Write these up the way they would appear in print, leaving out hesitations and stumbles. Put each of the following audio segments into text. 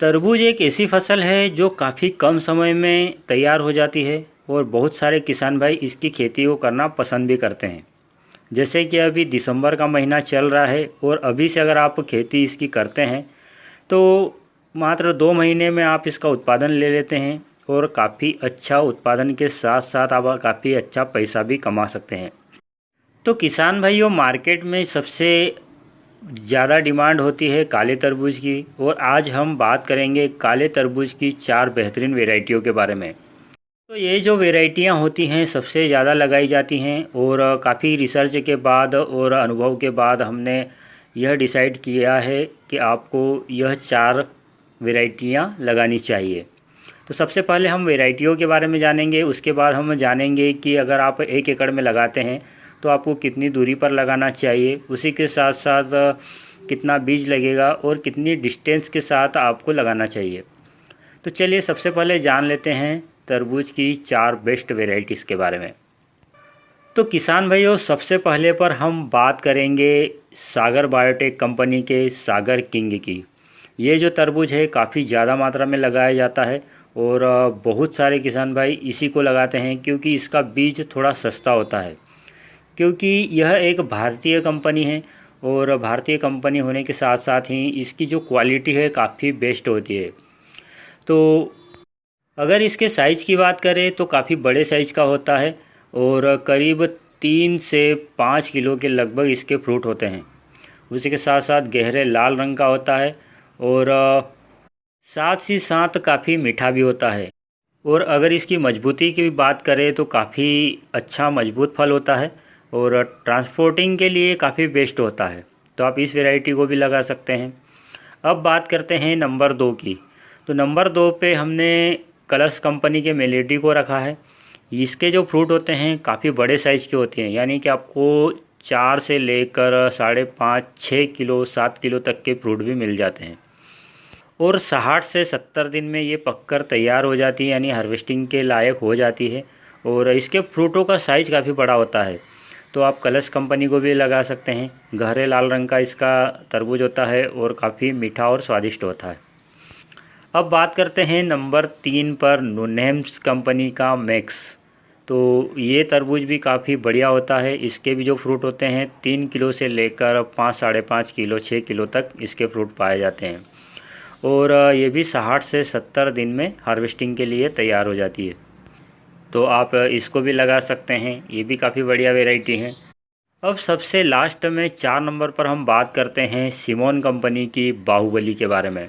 तरबूज एक ऐसी फसल है जो काफ़ी कम समय में तैयार हो जाती है और बहुत सारे किसान भाई इसकी खेती को करना पसंद भी करते हैं। जैसे कि अभी दिसंबर का महीना चल रहा है और अभी से अगर आप खेती इसकी करते हैं तो मात्र 2 महीने में आप इसका उत्पादन ले लेते हैं और काफ़ी अच्छा उत्पादन के साथ साथ आप काफ़ी अच्छा पैसा भी कमा सकते हैं। तो किसान भाइयों, मार्केट में सबसे ज़्यादा डिमांड होती है काले तरबूज की, और आज हम बात करेंगे काले तरबूज की 4 बेहतरीन वेराइटियों के बारे में। तो ये जो वेराइटियाँ होती हैं सबसे ज़्यादा लगाई जाती हैं और काफ़ी रिसर्च के बाद और अनुभव के बाद हमने यह डिसाइड किया है कि आपको यह 4 वेराइटियाँ लगानी चाहिए। तो सबसे पहले हम वेराइटियों के बारे में जानेंगे, उसके बाद हम जानेंगे कि अगर आप 1 एकड़ में लगाते हैं तो आपको कितनी दूरी पर लगाना चाहिए, उसी के साथ साथ कितना बीज लगेगा और कितनी डिस्टेंस के साथ आपको लगाना चाहिए। तो चलिए सबसे पहले जान लेते हैं तरबूज की 4 बेस्ट वेराइटीज़ के बारे में। तो किसान भाइयों, सबसे पहले पर हम बात करेंगे सागर बायोटेक कंपनी के सागर किंग की। ये जो तरबूज है काफ़ी ज़्यादा मात्रा में लगाया जाता है और बहुत सारे किसान भाई इसी को लगाते हैं क्योंकि इसका बीज थोड़ा सस्ता होता है। क्योंकि यह एक भारतीय कंपनी है और भारतीय कंपनी होने के साथ साथ ही इसकी जो क्वालिटी है काफ़ी बेस्ट होती है। तो अगर इसके साइज़ की बात करें तो काफ़ी बड़े साइज़ का होता है और करीब 3 से 5 किलो के लगभग इसके फ्रूट होते हैं। उसी के साथ साथ गहरे लाल रंग का होता है और साथ ही साथ काफ़ी मीठा भी होता है। और अगर इसकी मजबूती की भी बात करें तो काफ़ी अच्छा मजबूत फल होता है और ट्रांसपोर्टिंग के लिए काफ़ी बेस्ट होता है। तो आप इस वैरायटी को भी लगा सकते हैं। अब बात करते हैं नंबर 2 की। तो नंबर 2 पे हमने कलर्स कंपनी के मेलेडी को रखा है। इसके जो फ्रूट होते हैं काफ़ी बड़े साइज़ के होते हैं, यानी कि आपको 4 से लेकर 5.5 6 किलो 7 किलो तक के फ्रूट भी मिल जाते हैं और 60 से 70 दिन में ये पककर तैयार हो जाती है, यानी हार्वेस्टिंग के लायक हो जाती है। और इसके फ्रूटों का साइज़ काफ़ी बड़ा होता है। तो आप कलर्स कंपनी को भी लगा सकते हैं। गहरे लाल रंग का इसका तरबूज होता है और काफ़ी मीठा और स्वादिष्ट होता है। अब बात करते हैं नंबर 3 पर नुनेम्स कंपनी का मैक्स। तो ये तरबूज भी काफ़ी बढ़िया होता है। इसके भी जो फ्रूट होते हैं 3 किलो से लेकर 5 5.5 किलो 6 किलो तक इसके फ्रूट पाए जाते हैं और ये भी 60 से 70 दिन में हार्वेस्टिंग के लिए तैयार हो जाती है। तो आप इसको भी लगा सकते हैं, ये भी काफ़ी बढ़िया वैरायटी है। अब सबसे लास्ट में 4 नंबर पर हम बात करते हैं सिमोन कंपनी की बाहुबली के बारे में।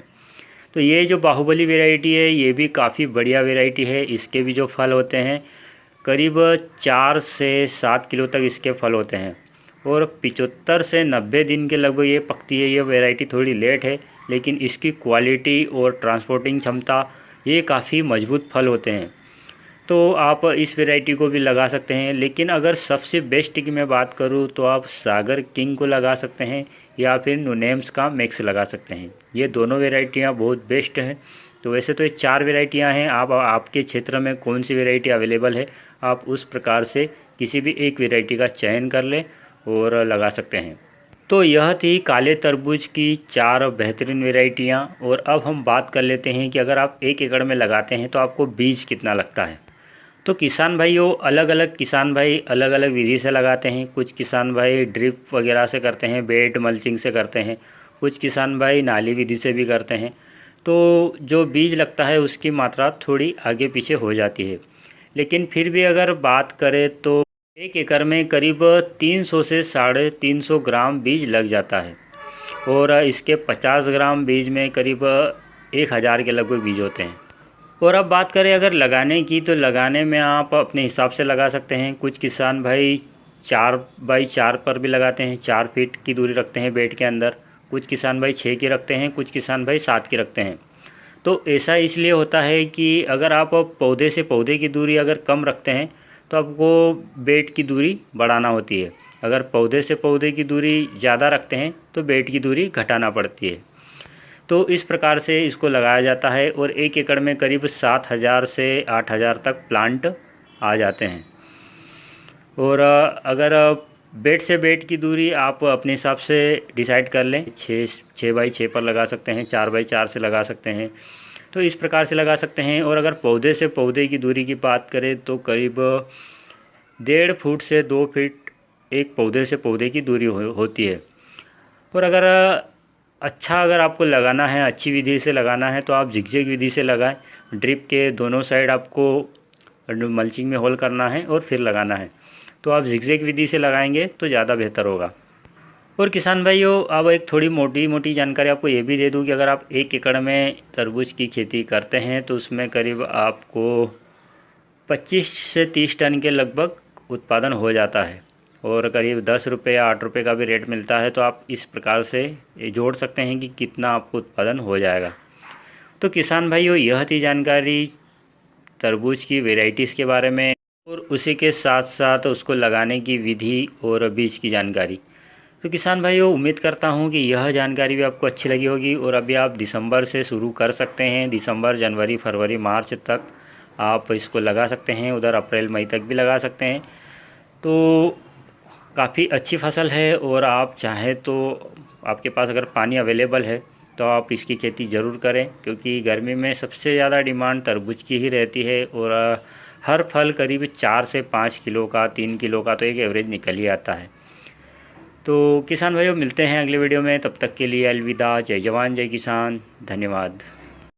तो ये जो बाहुबली वैरायटी है ये भी काफ़ी बढ़िया वैरायटी है। इसके भी जो फल होते हैं करीब 4 से 7 किलो तक इसके फल होते हैं और 75 से 90 दिन के लगभग ये पकती है। ये वैरायटी थोड़ी लेट है लेकिन इसकी क्वालिटी और ट्रांसपोर्टिंग क्षमता, ये काफ़ी मजबूत फल होते हैं। तो आप इस वैरायटी को भी लगा सकते हैं। लेकिन अगर सबसे बेस्ट की मैं बात करूं तो आप सागर किंग को लगा सकते हैं या फिर नुनेम्स का मैक्स लगा सकते हैं। ये दोनों वैरायटियां बहुत बेस्ट हैं। तो वैसे तो ये 4 वैरायटियां हैं। आप आपके क्षेत्र में कौन सी वैरायटी अवेलेबल है आप उस प्रकार से किसी भी एक वैरायटी का चयन कर लें और लगा सकते हैं। तो यह थी काले तरबूज की 4 बेहतरीन वैरायटियाँ। और अब हम बात कर लेते हैं कि अगर आप 1 एकड़ में लगाते हैं तो आपको बीज कितना लगता है। तो किसान भाइयों, अलग अलग किसान भाई अलग अलग विधि से लगाते हैं। कुछ किसान भाई ड्रिप वगैरह से करते हैं, बेड मल्चिंग से करते हैं, कुछ किसान भाई नाली विधि से भी करते हैं। तो जो बीज लगता है उसकी मात्रा थोड़ी आगे पीछे हो जाती है, लेकिन फिर भी अगर बात करें तो 1 एकड़ में करीब 300 से 350 ग्राम बीज लग जाता है और इसके 50 ग्राम बीज में करीब 1000 के लगभग बीज होते हैं। और अब बात करें अगर लगाने की, तो लगाने में आप अपने हिसाब से लगा सकते हैं। कुछ किसान भाई 4x4 पर भी लगाते हैं, 4 फीट की दूरी रखते हैं बेड के अंदर। कुछ किसान भाई 6 की रखते हैं, कुछ किसान भाई 7 की रखते हैं। तो ऐसा इसलिए होता है कि अगर आप पौधे से पौधे की दूरी अगर कम रखते हैं तो आपको बेड की दूरी बढ़ाना होती है। अगर पौधे से पौधे की दूरी ज़्यादा रखते हैं तो बेड की दूरी घटाना पड़ती है। तो इस प्रकार से इसको लगाया जाता है और 1 एकड़ में करीब 7000 से 8000 तक प्लांट आ जाते हैं। और अगर बेड से बेड की दूरी आप अपने हिसाब से डिसाइड कर लें। 6x6 पर लगा सकते हैं, 4x4 से लगा सकते हैं, तो इस प्रकार से लगा सकते हैं। और अगर पौधे से पौधे की दूरी की बात करें तो करीब 1.5 फुट से 2 फीट एक पौधे से पौधे की दूरी होती है। और अगर अगर आपको लगाना है, अच्छी विधि से लगाना है, तो आप जिगजैग विधि से लगाएं। ड्रिप के दोनों साइड आपको मल्चिंग में होल करना है और फिर लगाना है, तो आप जिगजैग विधि से लगाएंगे तो ज़्यादा बेहतर होगा। और किसान भाइयों, अब एक थोड़ी मोटी मोटी जानकारी आपको ये भी दे दूं कि अगर आप 1 एकड़ में तरबूज की खेती करते हैं तो उसमें करीब आपको 25 से 30 टन के लगभग उत्पादन हो जाता है, और करीब 10 रुपये या 8 रुपये का भी रेट मिलता है। तो आप इस प्रकार से जोड़ सकते हैं कि कितना आपको उत्पादन हो जाएगा। तो किसान भाइयों, यह थी जानकारी तरबूज की वेराइटीज़ के बारे में, और उसी के साथ साथ उसको लगाने की विधि और बीज की जानकारी। तो किसान भाइयों, उम्मीद करता हूँ कि यह जानकारी भी आपको अच्छी लगी होगी। और अभी आप दिसंबर से शुरू कर सकते हैं, दिसंबर, जनवरी, फरवरी, मार्च तक आप इसको लगा सकते हैं, उधर अप्रैल मई तक भी लगा सकते हैं। तो काफ़ी अच्छी फसल है, और आप चाहें तो आपके पास अगर पानी अवेलेबल है तो आप इसकी खेती ज़रूर करें, क्योंकि गर्मी में सबसे ज़्यादा डिमांड तरबूज की ही रहती है। और हर फल करीब 4 से 5 किलो का, 3 किलो का तो एक एवरेज निकल ही आता है। तो किसान भाइयों, मिलते हैं अगले वीडियो में, तब तक के लिए अलविदा। जय जवान जय किसान, धन्यवाद।